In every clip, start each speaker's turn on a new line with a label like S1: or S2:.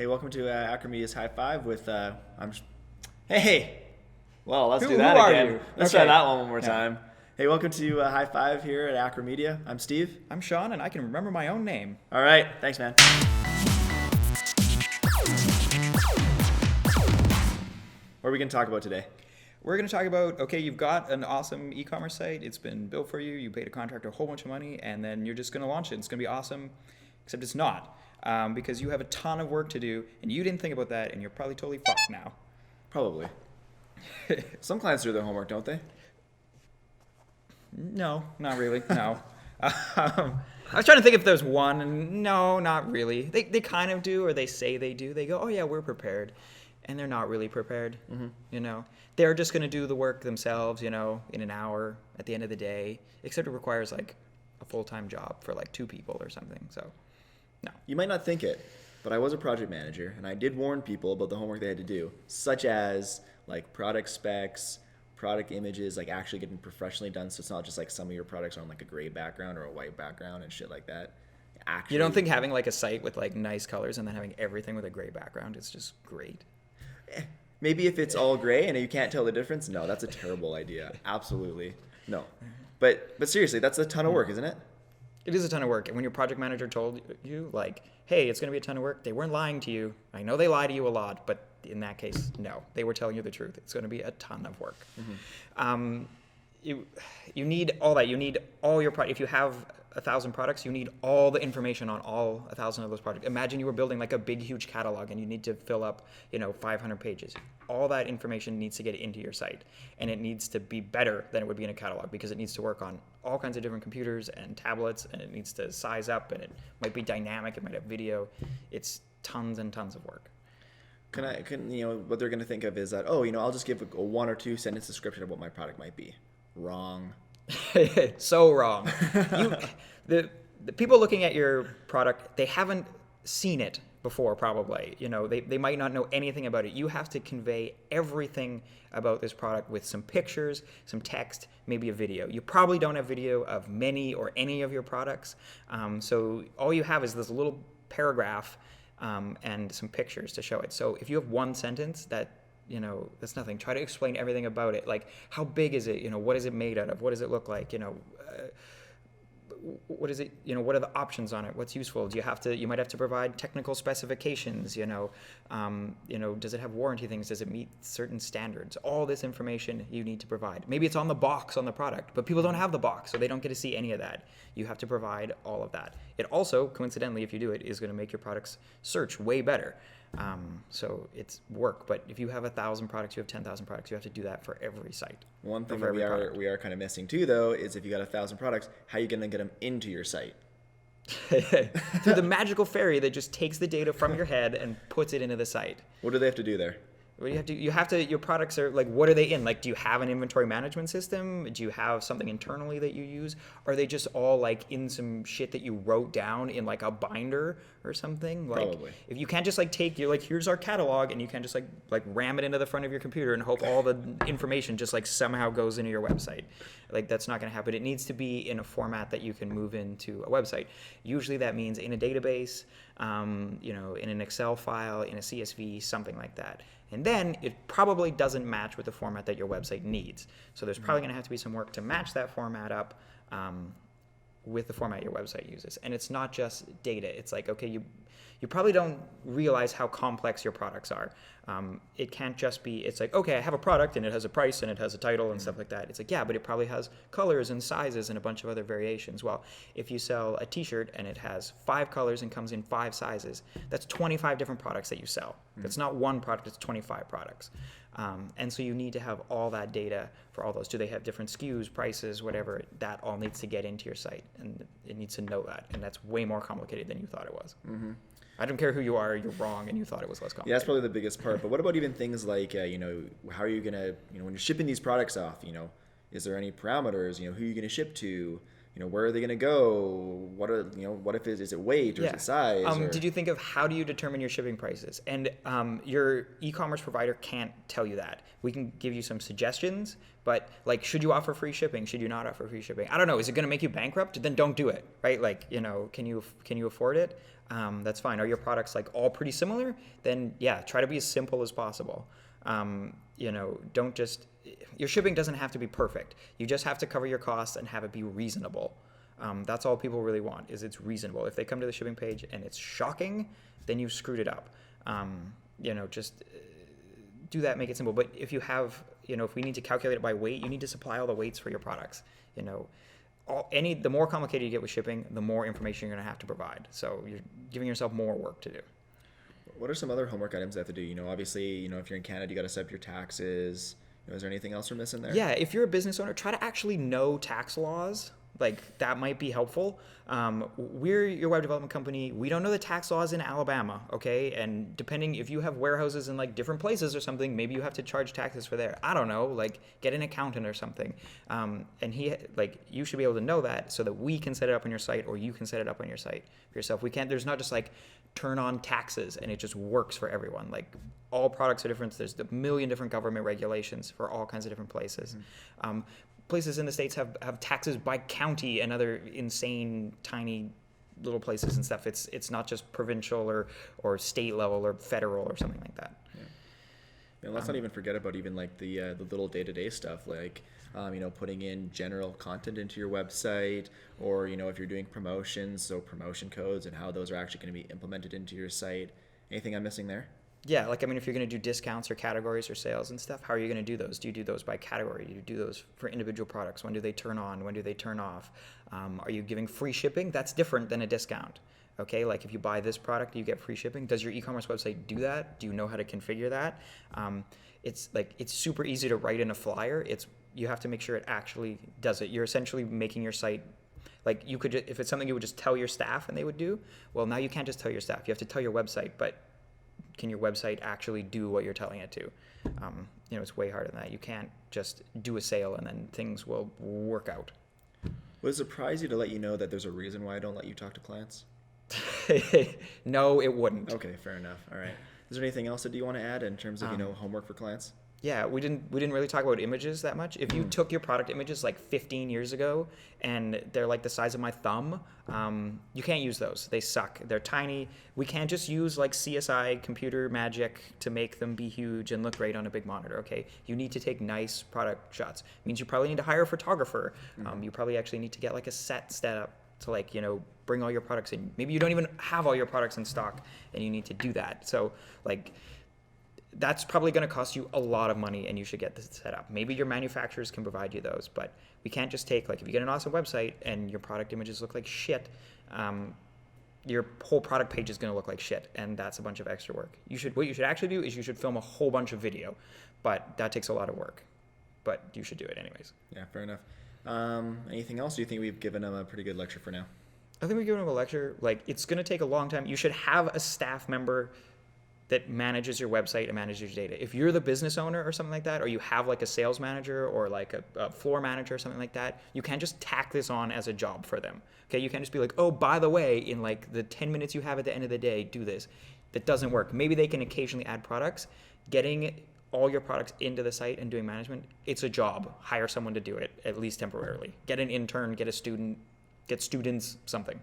S1: Hey, welcome to Acro Media's High Five with Hey, well, let's do
S2: Who
S1: that
S2: are
S1: again.
S2: you?
S1: Let's try
S2: Okay.
S1: that one more
S2: Yeah.
S1: time. Hey, welcome to High Five here at Acro Media. I'm Steve.
S2: I'm Sean, and I can remember my own name.
S1: All right, thanks, man. What are we gonna talk about today?
S2: We're going to talk about, okay, you've got an awesome e-commerce site. It's been built for you. You paid a contractor a whole bunch of money, and then you're just going to launch it. It's going to be awesome, except it's not, because you have a ton of work to do, and you didn't think about that, and you're probably totally fucked now.
S1: Probably. Some clients do their homework, don't they?
S2: No, not really. No. I was trying to think if there's one, and no, not really. They kind of do, or they say they do. They go, oh yeah, we're prepared. And they're not really prepared, They're just going to do the work themselves, in an hour at the end of the day, except it requires like a full-time job for like 2 people or something. So, no.
S1: You might not think it, but I was a project manager, and I did warn people about the homework they had to do, such as like product specs, product images, like actually getting professionally done, so it's not just like some of your products are on like a gray background or a white background and shit like that. Actually,
S2: You don't think having like a site with like nice colors and then having everything with a gray background is just great?
S1: maybe if it's all gray and you can't tell the difference, no, that's a terrible idea. Absolutely. No. But seriously, that's a ton of work, isn't it?
S2: It is a ton of work. And when your project manager told you, like, hey, it's going to be a ton of work, they weren't lying to you. I know they lie to you a lot, but in that case, no. They were telling you the truth. It's going to be a ton of work. Mm-hmm. You need all that. You need all your products. If you have 1,000 products, you need all the information on all 1,000 of those products. Imagine you were building like a big, huge catalog and you need to fill up, 500 pages. All that information needs to get into your site, and it needs to be better than it would be in a catalog because it needs to work on all kinds of different computers and tablets, and it needs to size up, and it might be dynamic, it might have video. It's tons and tons of work.
S1: What they're going to think of is that, I'll just give a 1 or 2 sentence description of what my product might be. Wrong.
S2: So wrong. The people looking at your product, they haven't seen it before, probably. They might not know anything about it. You have to convey everything about this product with some pictures, some text, maybe a video. You probably don't have video of many or any of your products. So all you have is this little paragraph and some pictures to show it. So if you have one sentence that's nothing. Try to explain everything about it. Like, how big is it? What is it made out of? What does it look like? What is it? What are the options on it? What's useful? You might have to provide technical specifications. Does it have warranty things? Does it meet certain standards? All this information you need to provide. Maybe it's on the box on the product, but people don't have the box, so they don't get to see any of that. You have to provide all of that. It also, coincidentally, if you do it, is going to make your products search way better. So it's work, but if you have 1,000 products, you have 10,000 products, you have to do that for every site.
S1: One thing that we are kind of missing too, though, is if you got 1,000 products, how are you going to get them into your site?
S2: Through the magical fairy that just takes the data from your head and puts it into the site.
S1: What do they have to do there?
S2: Well, you have to, your products are like, what are they in? Like, do you have an inventory management system? Do you have something internally that you use? Are they just all like in some shit that you wrote down in like a binder or something? Like,
S1: probably.
S2: If you can't just like here's our catalog, and you can't just like ram it into the front of your computer and hope all the information just like somehow goes into your website. Like, that's not going to happen. It needs to be in a format that you can move into a website. Usually that means in a database, in an Excel file, in a CSV, something like that. And then it probably doesn't match with the format that your website needs. So there's probably going to have to be some work to match that format up with the format your website uses. And it's not just data. It's like, okay, you probably don't realize how complex your products are. It can't just be, it's like, okay, I have a product and it has a price and it has a title and stuff like that. It's like, yeah, but it probably has colors and sizes and a bunch of other variations. Well, if you sell a t-shirt and it has 5 colors and comes in 5 sizes, that's 25 different products that you sell. That's not one product, it's 25 products. And so you need to have all that data for all those. Do they have different SKUs, prices, whatever? That all needs to get into your site, and it needs to know that. And that's way more complicated than you thought it was. Mm-hmm. I don't care who you are, you're wrong, and you thought it was less complicated.
S1: Yeah, that's probably the biggest part. But what about even things like, how are you going to, when you're shipping these products off, is there any parameters, who are you going to ship to? where are they going to go? What if is it weight or is it size?
S2: Did you think of how do you determine your shipping prices? And your e-commerce provider can't tell you that. We can give you some suggestions, but like, should you offer free shipping? Should you not offer free shipping? I don't know. Is it going to make you bankrupt? Then don't do it, right? Like, can you afford it? That's fine. Are your products like all pretty similar? Then yeah, try to be as simple as possible. Don't just, your shipping doesn't have to be perfect. You just have to cover your costs and have it be reasonable. That's all people really want, is it's reasonable. If they come to the shipping page and it's shocking, then you've screwed it up. Just do that, make it simple. But if you have, if we need to calculate it by weight, you need to supply all the weights for your products. The more complicated you get with shipping, the more information you're going to have to provide. So you're giving yourself more work to do.
S1: What are some other homework items they have to do? Obviously, if you're in Canada, you got to set up your taxes. Is there anything else we're missing there?
S2: Yeah, if you're a business owner, try to actually know tax laws. Like, that might be helpful. We're your web development company. We don't know the tax laws in Alabama, okay? And depending, if you have warehouses in like different places or something, maybe you have to charge taxes for there. I don't know, like get an accountant or something. And you should be able to know that so that we can set it up on your site, or you can set it up on your site for yourself. There's not just like turn on taxes and it just works for everyone. Like, all products are different. There's a million different government regulations for all kinds of different places. Mm-hmm. Places in the States have taxes by county and other insane tiny little places and stuff. It's not just provincial or state level or federal or something like that.
S1: Yeah. And let's not even forget about even like the little day-to-day stuff, like putting in general content into your website, or if you're doing promotions, so promotion codes and how those are actually going to be implemented into your site. Anything I'm missing there?
S2: Yeah, if you're going to do discounts or categories or sales and stuff, how are you going to do those? Do you do those by category? Do you do those for individual products? When do they turn on? When do they turn off? Are you giving free shipping? That's different than a discount. Okay, like if you buy this product, you get free shipping. Does your e-commerce website do that? Do you know how to configure that? It's super easy to write in a flyer. You have to make sure it actually does it. You're essentially making your site, like you could, if it's something you would just tell your staff and they would do, well, now you can't just tell your staff. You have to tell your website, but can your website actually do what you're telling it to? It's way harder than that. You can't just do a sale and then things will work out.
S1: Would it surprise you to let you know that there's a reason why I don't let you talk to clients?
S2: No, it wouldn't.
S1: Okay, fair enough. All right. Is there anything else that you want to add in terms of homework for clients?
S2: Yeah, we didn't really talk about images that much. If you took your product images like 15 years ago and they're like the size of my thumb, you can't use those. They suck. They're tiny. We can't just use like CSI computer magic to make them be huge and look great on a big monitor, okay? You need to take nice product shots. It means you probably need to hire a photographer. You probably actually need to get like a set up to bring all your products in. Maybe you don't even have all your products in stock and you need to do that. So that's probably going to cost you a lot of money, and you should get this set up. Maybe your manufacturers can provide you those, but we can't just take, if you get an awesome website and your product images look like shit, your whole product page is going to look like shit, and that's a bunch of extra work. What you should actually do is you should film a whole bunch of video, but that takes a lot of work. But you should do it anyways.
S1: Yeah, fair enough. Anything else? Do you think we've given them a pretty good lecture for now?
S2: I think we've given them a lecture. It's going to take a long time. You should have a staff member that manages your website and manages your data. If you're the business owner or something like that, or you have like a sales manager or like a floor manager or something like that, you can't just tack this on as a job for them. Okay, you can't just be like, oh, by the way, in like the 10 minutes you have at the end of the day, do this. That doesn't work. Maybe they can occasionally add products. Getting all your products into the site and doing management, it's a job. Hire someone to do it, at least temporarily. Get an intern, get a student, get students, something.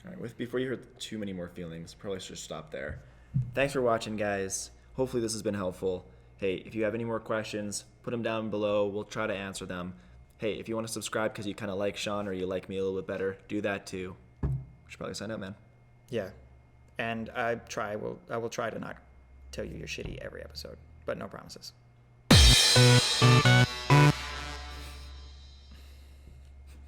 S1: All right, before you hurt too many more feelings, probably should stop there. Thanks for watching, guys. Hopefully this has been helpful. Hey, if you have any more questions, put them down below. We'll try to answer them. Hey, if you want to subscribe because you kind of like Sean or you like me a little bit better, do that too. We should probably sign up, man.
S2: Yeah. And I will try to not tell you you're shitty every episode, but no promises.